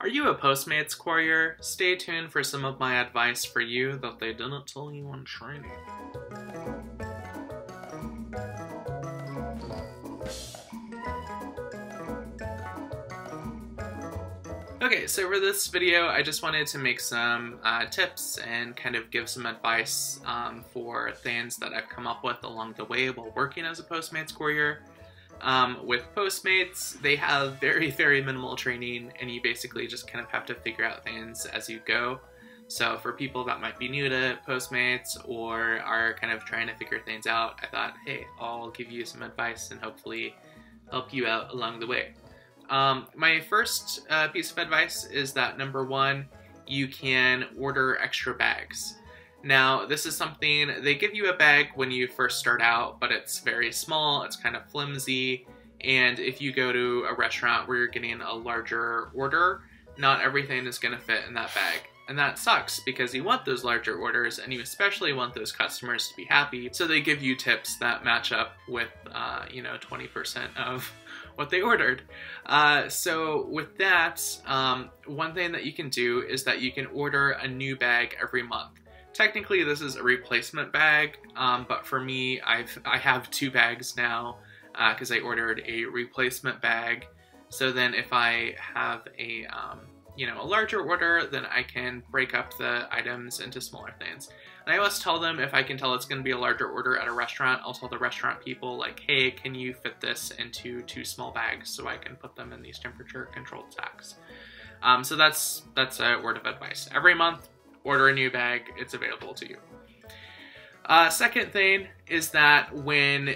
Are you a Postmates courier? Stay tuned for some of my advice for you that they didn't tell you in training. Okay, so for this video, I just wanted to make some tips and kind of give some advice for things that I've come up with along the way while working as a Postmates courier. With Postmates, they have very, very minimal training, and you basically just kind of have to figure out things as you go. So for people that might be new to Postmates or are kind of trying to figure things out, I thought, hey, I'll give you some advice and hopefully help you out along the way. My first piece of advice is that number one, you can order extra bags. Now, this is something, they give you a bag when you first start out, but it's very small, it's kind of flimsy, and if you go to a restaurant where you're getting a larger order, not everything is going to fit in that bag. And that sucks because you want those larger orders and you especially want those customers to be happy, so they give you tips that match up with, 20% of what they ordered. So with that, one thing that you can do is that you can order a new bag every month. Technically, this is a replacement bag, but for me, I have two bags now because I ordered a replacement bag. So then if I have a larger order, then I can break up the items into smaller things. And I always tell them if I can tell it's going to be a larger order at a restaurant, I'll tell the restaurant people like, hey, can you fit this into 2 small bags so I can put them in these temperature controlled stacks. So that's a word of advice. Every month, order a new bag, it's available to you. Second thing is that when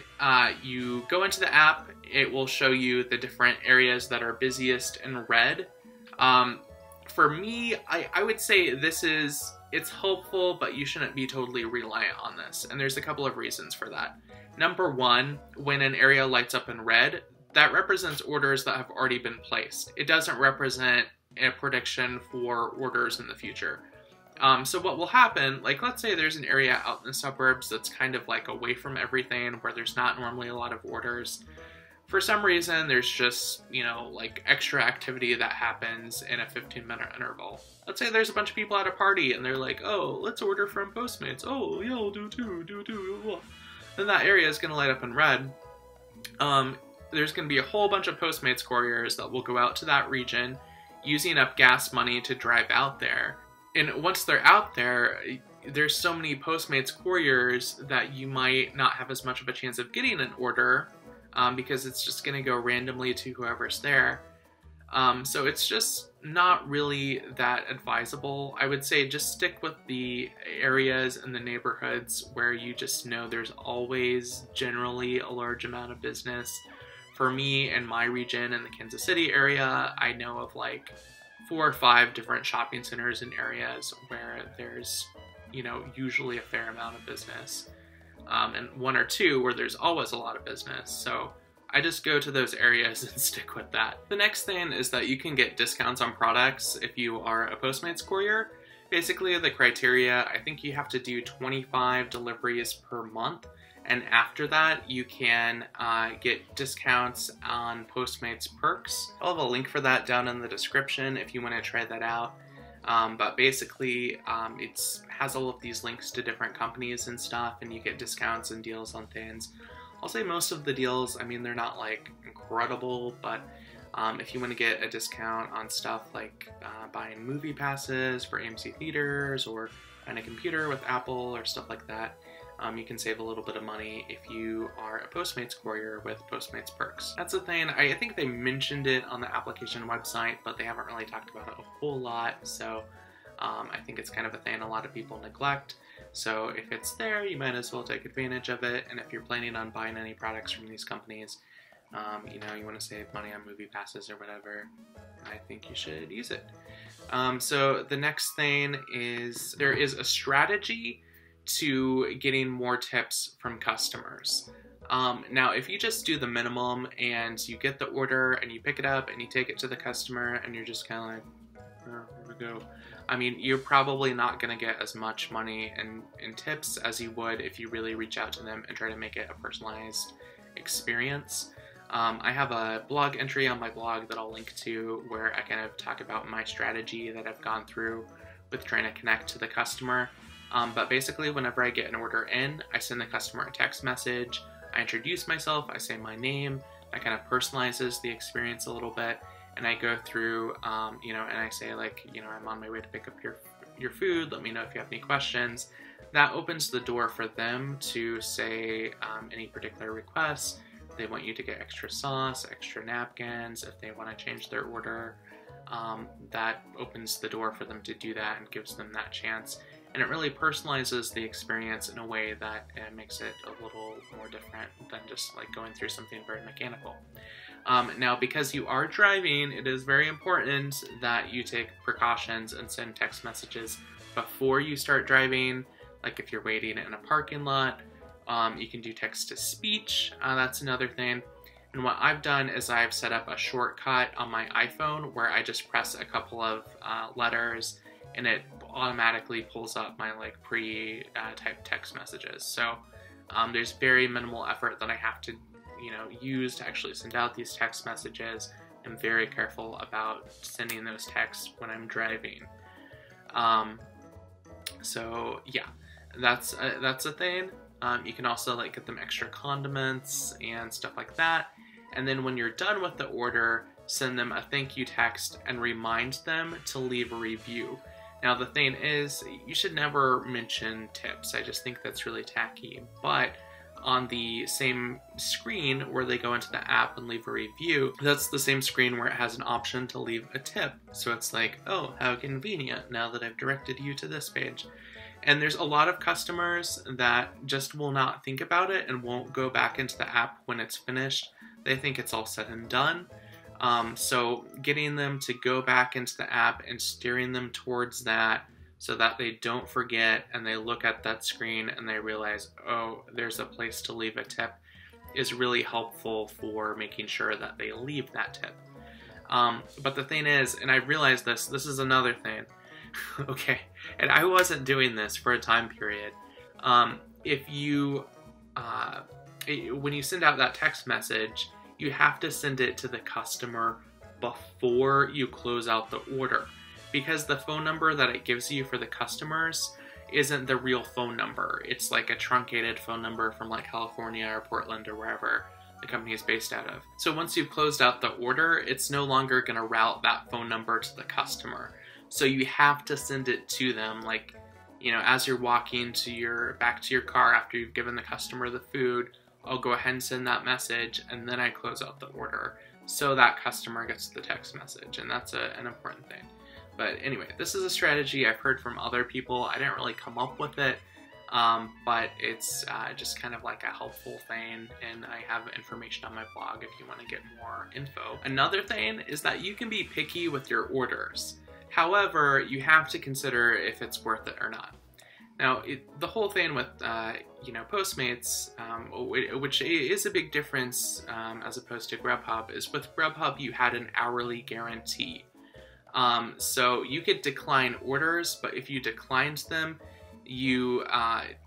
you go into the app, it will show you the different areas that are busiest in red. For me, I would say it's helpful, but you shouldn't be totally reliant on this. And there's a couple of reasons for that. Number one, when an area lights up in red, that represents orders that have already been placed. It doesn't represent a prediction for orders in the future. So what will happen, like let's say there's an area out in the suburbs that's kind of like away from everything where there's not normally a lot of orders. For some reason, there's just, like extra activity that happens in a 15-minute interval. Let's say there's a bunch of people at a party and they're like, oh, let's order from Postmates. Oh, yeah, I'll do too, do. Then that area is going to light up in red. There's going to be a whole bunch of Postmates couriers that will go out to that region using up gas money to drive out there. And once they're out there, there's so many Postmates couriers that you might not have as much of a chance of getting an order because it's just going to go randomly to whoever's there. So it's just not really that advisable. I would say just stick with the areas and the neighborhoods where you just know there's always generally a large amount of business. For me in my region in the Kansas City area, I know of like 4 or 5 different shopping centers and areas where there's, usually a fair amount of business. And 1 or 2 where there's always a lot of business. So I just go to those areas and stick with that. The next thing is that you can get discounts on products if you are a Postmates courier. Basically, the criteria, I think you have to do 25 deliveries per month. And after that, you can get discounts on Postmates Perks. I'll have a link for that down in the description if you want to try that out. But basically, it has all of these links to different companies and stuff, and you get discounts and deals on things. I'll say most of the deals, they're not like incredible, but if you want to get a discount on stuff like buying movie passes for AMC theaters or buying a computer with Apple or stuff like that, you can save a little bit of money if you are a Postmates courier with Postmates Perks. That's the thing. I think they mentioned it on the application website, but they haven't really talked about it a whole lot, so I think it's kind of a thing a lot of people neglect. So if it's there, you might as well take advantage of it, and if you're planning on buying any products from these companies, you want to save money on movie passes or whatever, I think you should use it. So the next thing is there is a strategy to getting more tips from customers. Now, if you just do the minimum and you get the order and you pick it up and you take it to the customer and you're just kind of like, oh, here we go. You're probably not going to get as much money in tips as you would if you really reach out to them and try to make it a personalized experience. I have a blog entry on my blog that I'll link to where I kind of talk about my strategy that I've gone through with trying to connect to the customer. But basically, whenever I get an order in, I send the customer a text message, I introduce myself, I say my name, that kind of personalizes the experience a little bit, and I go through, you know, and I say like, you know, I'm on my way to pick up your food, let me know if you have any questions. That opens the door for them to say any particular requests. They want you to get extra sauce, extra napkins, if they want to change their order. That opens the door for them to do that and gives them that chance. And it really personalizes the experience in a way that makes it a little more different than just like going through something very mechanical. Now, because you are driving, it is very important that you take precautions and send text messages before you start driving. Like if you're waiting in a parking lot, you can do text-to-speech, that's another thing. And what I've done is I've set up a shortcut on my iPhone where I just press a couple of letters and it automatically pulls up my like pre-typed text messages. So there's very minimal effort that I have to, you know, use to actually send out these text messages. I'm very careful about sending those texts when I'm driving. So yeah, that's a thing. You can also like get them extra condiments and stuff like that. And then when you're done with the order, send them a thank you text and remind them to leave a review. Now the thing is, you should never mention tips. I just think that's really tacky. But on the same screen where they go into the app and leave a review, that's the same screen where it has an option to leave a tip. So it's like, oh, how convenient now that I've directed you to this page. And there's a lot of customers that just will not think about it and won't go back into the app when it's finished. They think it's all said and done. So getting them to go back into the app and steering them towards that so that they don't forget and they look at that screen and they realize, oh, there's a place to leave a tip, is really helpful for making sure that they leave that tip. But the thing is, and I realized this is another thing, okay, and I wasn't doing this for a time period. If you, when you send out that text message, you have to send it to the customer before you close out the order, because the phone number that it gives you for the customers isn't the real phone number. It's like a truncated phone number from like California or Portland or wherever the company is based out of. So once you've closed out the order, it's no longer going to route that phone number to the customer. So you have to send it to them, like, you know, as you're walking to back to your car after you've given the customer the food, I'll go ahead and send that message, and then I close out the order so that customer gets the text message, and that's an important thing. But anyway, this is a strategy I've heard from other people. I didn't really come up with it, but it's just kind of like a helpful thing, and I have information on my blog if you want to get more info. Another thing is that you can be picky with your orders. However, you have to consider if it's worth it or not. Now, the whole thing with, you know, Postmates, which is a big difference as opposed to Grubhub, is with Grubhub you had an hourly guarantee. So you could decline orders, but if you declined them, you,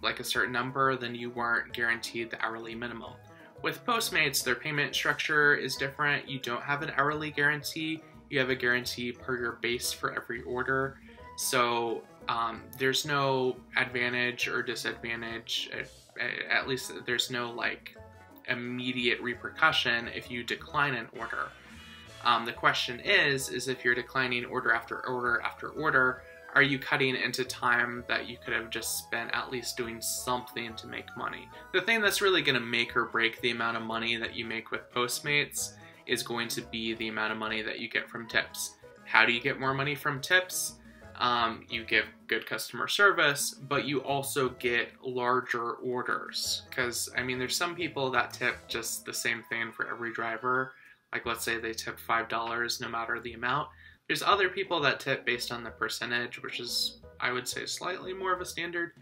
like a certain number, then you weren't guaranteed the hourly minimum. With Postmates, their payment structure is different. You don't have an hourly guarantee. You have a guarantee per your base for every order. So there's no advantage or disadvantage, at least there's no like immediate repercussion if you decline an order. The question is if you're declining order after order after order, are you cutting into time that you could have just spent at least doing something to make money? The thing that's really going to make or break the amount of money that you make with Postmates is going to be the amount of money that you get from tips. How do you get more money from tips? You give good customer service, but you also get larger orders. Because, I mean, there's some people that tip just the same thing for every driver. Like, let's say they tip $5 no matter the amount. There's other people that tip based on the percentage, which is, I would say, slightly more of a standard.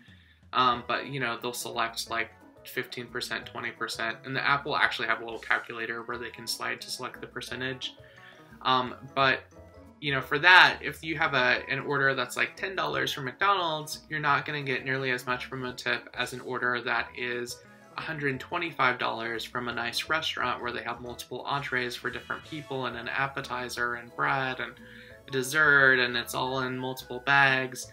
But, you know, they'll select like 15%, 20%, and the app will actually have a little calculator where they can slide to select the percentage. But, you know, for that, if you have an order that's like $10 from McDonald's, you're not going to get nearly as much from a tip as an order that is $125 from a nice restaurant where they have multiple entrees for different people and an appetizer and bread and a dessert, and it's all in multiple bags,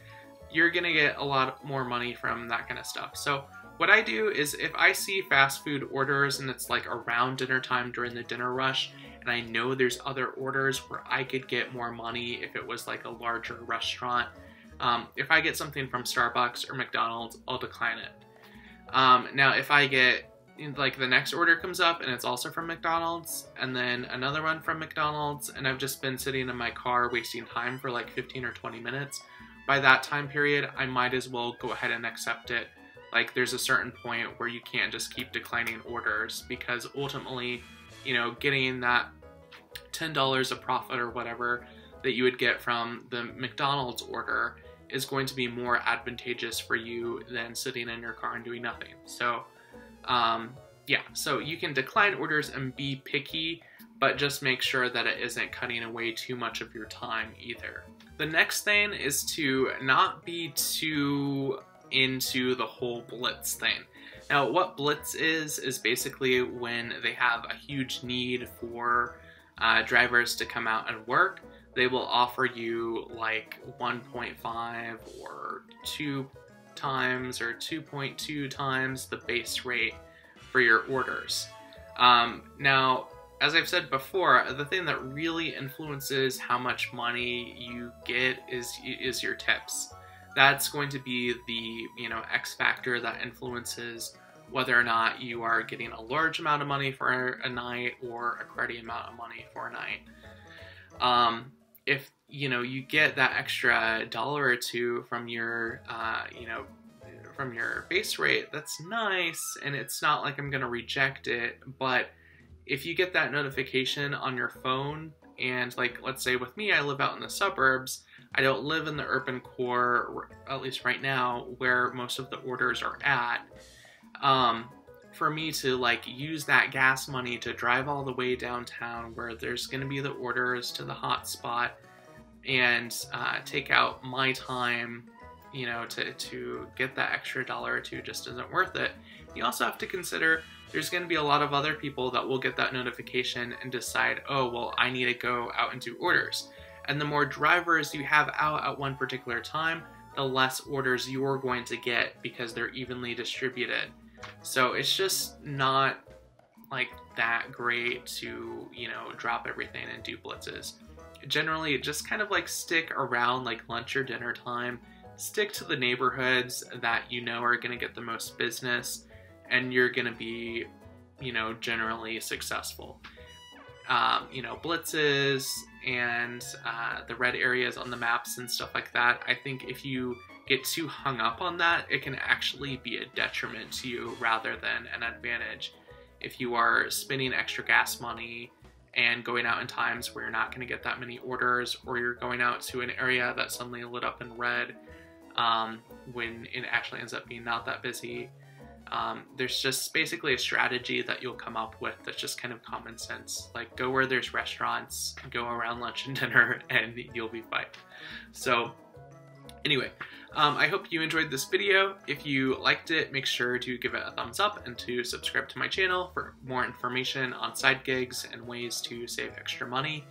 you're gonna get a lot more money from that kind of stuff. So what I do is if I see fast food orders and it's like around dinner time during the dinner rush, and I know there's other orders where I could get more money if it was like a larger restaurant, if I get something from Starbucks or McDonald's, I'll decline it. Now if I get, like, the next order comes up and it's also from McDonald's, and then another one from McDonald's, and I've just been sitting in my car wasting time for like 15 or 20 minutes, by that time period, I might as well go ahead and accept it. Like, there's a certain point where you can't just keep declining orders, because ultimately, you know, getting that $10 of profit or whatever that you would get from the McDonald's order is going to be more advantageous for you than sitting in your car and doing nothing. So, yeah, so you can decline orders and be picky, but just make sure that it isn't cutting away too much of your time either. The next thing is to not be too into the whole Blitz thing. Now, what Blitz is basically when they have a huge need for drivers to come out and work, they will offer you like 1.5 or 2 times or 2.2 times the base rate for your orders. Now, as I've said before, the thing that really influences how much money you get is your tips. That's going to be the, you know, X factor that influences whether or not you are getting a large amount of money for a night or a cruddy amount of money for a night. If, you know, you get that extra $1 or $2 from your, you know, from your base rate, that's nice, and it's not like I'm gonna reject it. But if you get that notification on your phone, and like, let's say with me, I live out in the suburbs, I don't live in the urban core, at least right now, where most of the orders are at. For me to like use that gas money to drive all the way downtown where there's going to be the orders to the hot spot and take out my time, you know, to get that extra $1 or $2 just isn't worth it. You also have to consider there's going to be a lot of other people that will get that notification and decide, oh, well, I need to go out and do orders. And the more drivers you have out at one particular time, the less orders you're going to get because they're evenly distributed. So it's just not like that great to, you know, drop everything and do blitzes. Generally, just kind of like stick around like lunch or dinner time, stick to the neighborhoods that you know are going to get the most business, and you're going to be, you know, generally successful. You know, blitzes and the red areas on the maps and stuff like that, I think if you get too hung up on that, it can actually be a detriment to you rather than an advantage. If you are spending extra gas money and going out in times where you're not going to get that many orders, or you're going out to an area that's suddenly lit up in red when it actually ends up being not that busy, there's just basically a strategy that you'll come up with that's just kind of common sense. Like, go where there's restaurants, go around lunch and dinner, and you'll be fine. So anyway, I hope you enjoyed this video. If you liked it, make sure to give it a thumbs up and to subscribe to my channel for more information on side gigs and ways to save extra money.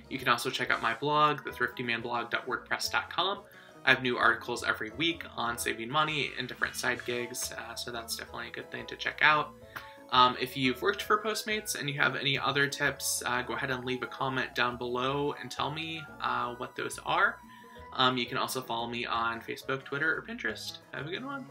You can also check out my blog, thethriftymanblog.wordpress.com. I have new articles every week on saving money and different side gigs, so that's definitely a good thing to check out. If you've worked for Postmates and you have any other tips, go ahead and leave a comment down below and tell me what those are. You can also follow me on Facebook, Twitter, or Pinterest. Have a good one.